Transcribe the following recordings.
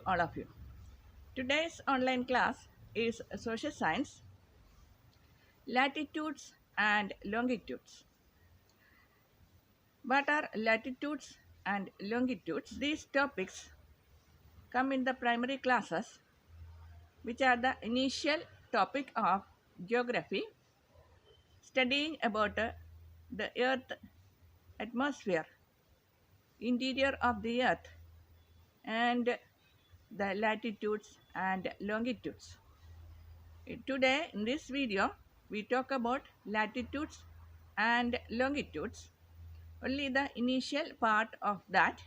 all of you. Today's online class is Social Science, Latitudes and Longitudes. What are latitudes and longitudes? These topics come in the primary classes, which are the initial topic of geography, studying about the Earth atmosphere, interior of the Earth, and the latitudes and longitudes. Today in this video we talk about latitudes and longitudes, only the initial part of that.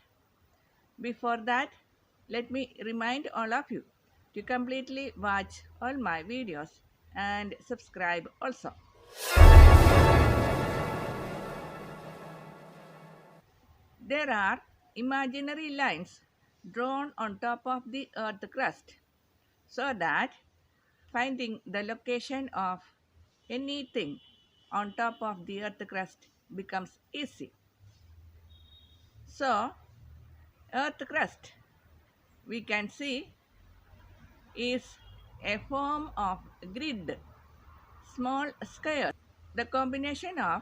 Before that, let me remind all of you to completely watch all my videos and subscribe also. There are imaginary lines drawn on top of the earth crust so that finding the location of anything on top of the earth crust becomes easy. So, earth crust we can see is a form of grid, small squares. The combination of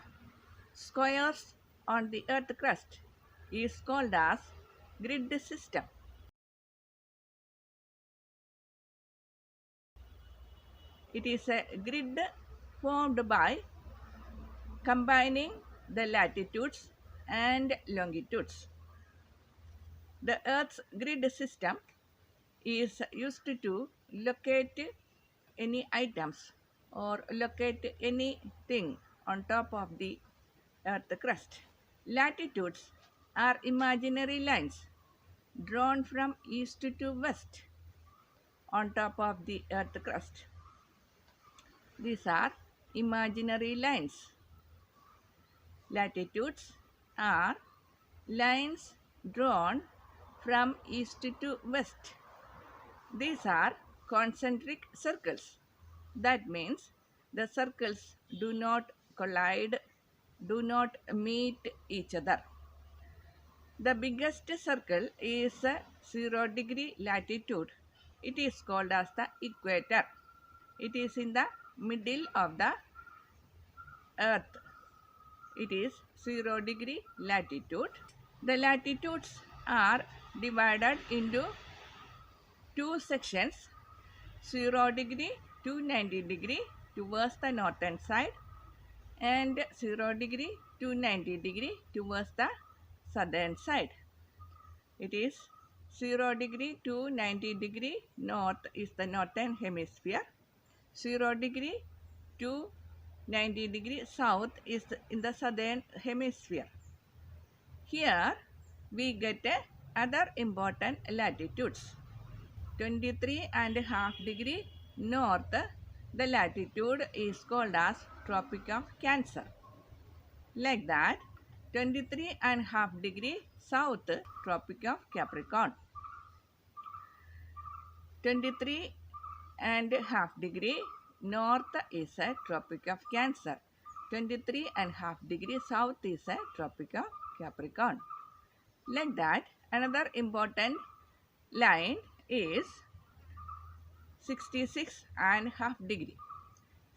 squares on the earth crust is called as grid system. It is a grid formed by combining the latitudes and longitudes. The Earth's grid system is used to locate any items or locate anything on top of the Earth crust. Latitudes are imaginary lines drawn from east to west on top of the Earth crust. These are imaginary lines. Latitudes are lines drawn from east to west. These are concentric circles. That means the circles do not collide, do not meet each other. The biggest circle is 0° latitude. It is called as the equator. It is in the middle of the earth. It is 0° latitude. The latitudes are divided into two sections, 0° to 90° towards the northern side and 0° to 90° towards the southern side. It is 0° to 90° north is the northern hemisphere, 0° to 90° south is in the southern hemisphere. Here we get other important latitudes. 23.5° north, the latitude is called as Tropic of Cancer. Like that, 23.5° south, Tropic of Capricorn. 23.5° north is a Tropic of Cancer. 23.5° south is a Tropic of Capricorn. Like that, another important line is 66.5°.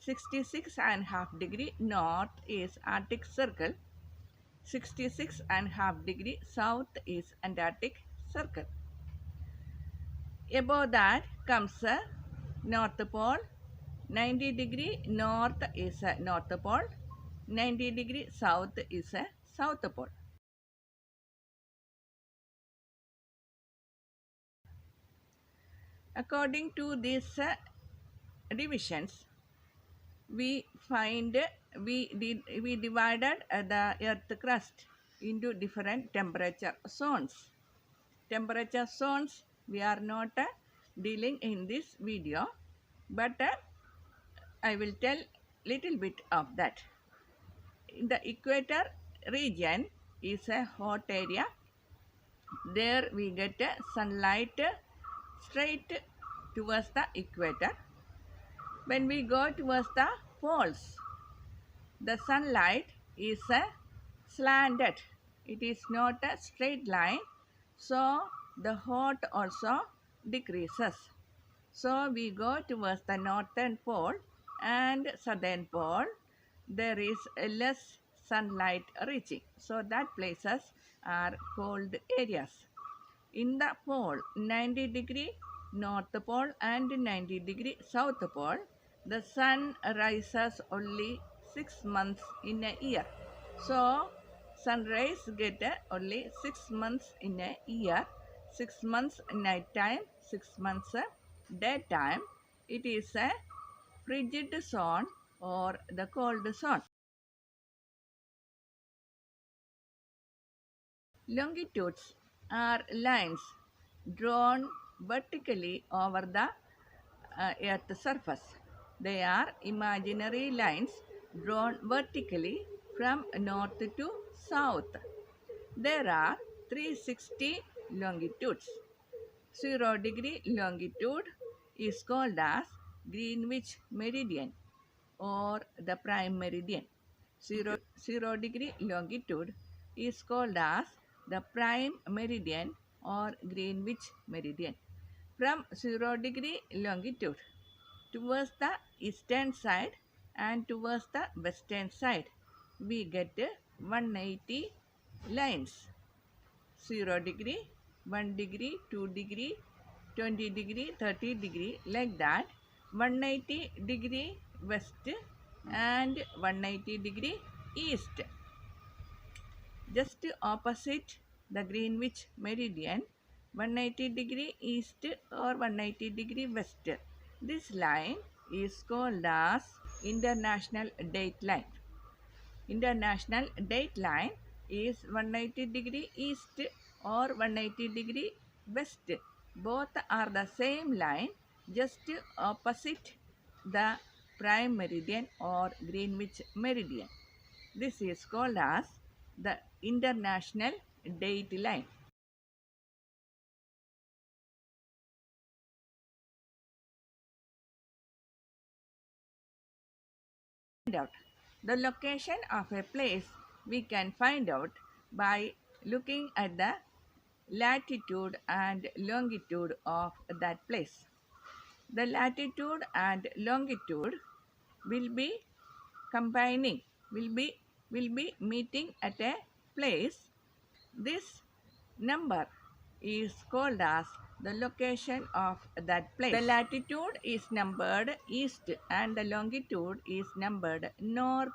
66.5° north is Arctic Circle. 66.5° south is Antarctic Circle. Above that comes North Pole. 90° north is North Pole. 90° south is South Pole. According to these divisions, we divided the earth crust into different temperature zones. Temperature zones we are not dealing in this video, but I will tell little bit of that. In the equator region is a hot area. There we get sunlight straight towards the equator. When we go towards the poles, the sunlight is slanted. It is not a straight line. So the hot also decreases. So we go towards the northern pole and southern pole. There is less sunlight reaching. So that places are cold areas. In the pole, 90-degree north pole and 90-degree south pole, the sun rises only 6 months in a year. So sunrise get only 6 months in a year. 6 months night time, 6 months daytime. It is a frigid zone or the cold zone. Longitudes are lines drawn vertically over the Earth's surface. They are imaginary lines drawn vertically from north to south. There are 360 longitudes. 0-degree longitude is called as Greenwich meridian or the prime meridian. 0-degree longitude is called as the prime meridian or Greenwich meridian. From 0-degree longitude towards the eastern side and towards the western side, we get 180 lines. 0-degree, 1 degree, 2 degree, 20 degree, 30 degree, like that. 180 degree west and 180 degree east. Just opposite the Greenwich meridian, 180 degree east or 180 degree west. This line is called as International Date Line. International Date Line is 180 degree east or 180 degree west. Both are the same line, just opposite the prime meridian or Greenwich meridian. This is called as the International Date Line. Out the location of a place we can find out by looking at the latitude and longitude of that place. The latitude and longitude will be combining, will be meeting at a place. This number is called as the location of that place. The latitude is numbered east and the longitude is numbered north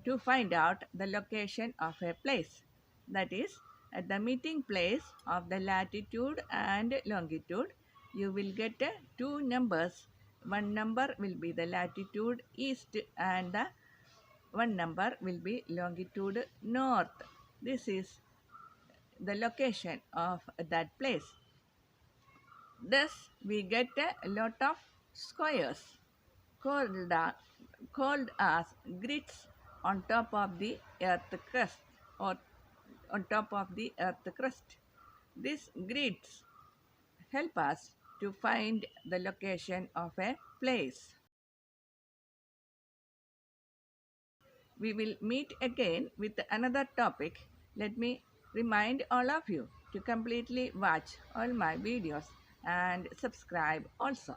to find out the location of a place. That is, at the meeting place of the latitude and longitude, you will get two numbers. One number will be the latitude east and the one number will be longitude north. This is the location of that place. Thus, we get a lot of squares called as grids on top of the earth crust or on top of the earth crust. These grids help us to find the location of a place. We will meet again with another topic. Let me remind all of you to completely watch all my videos and subscribe also.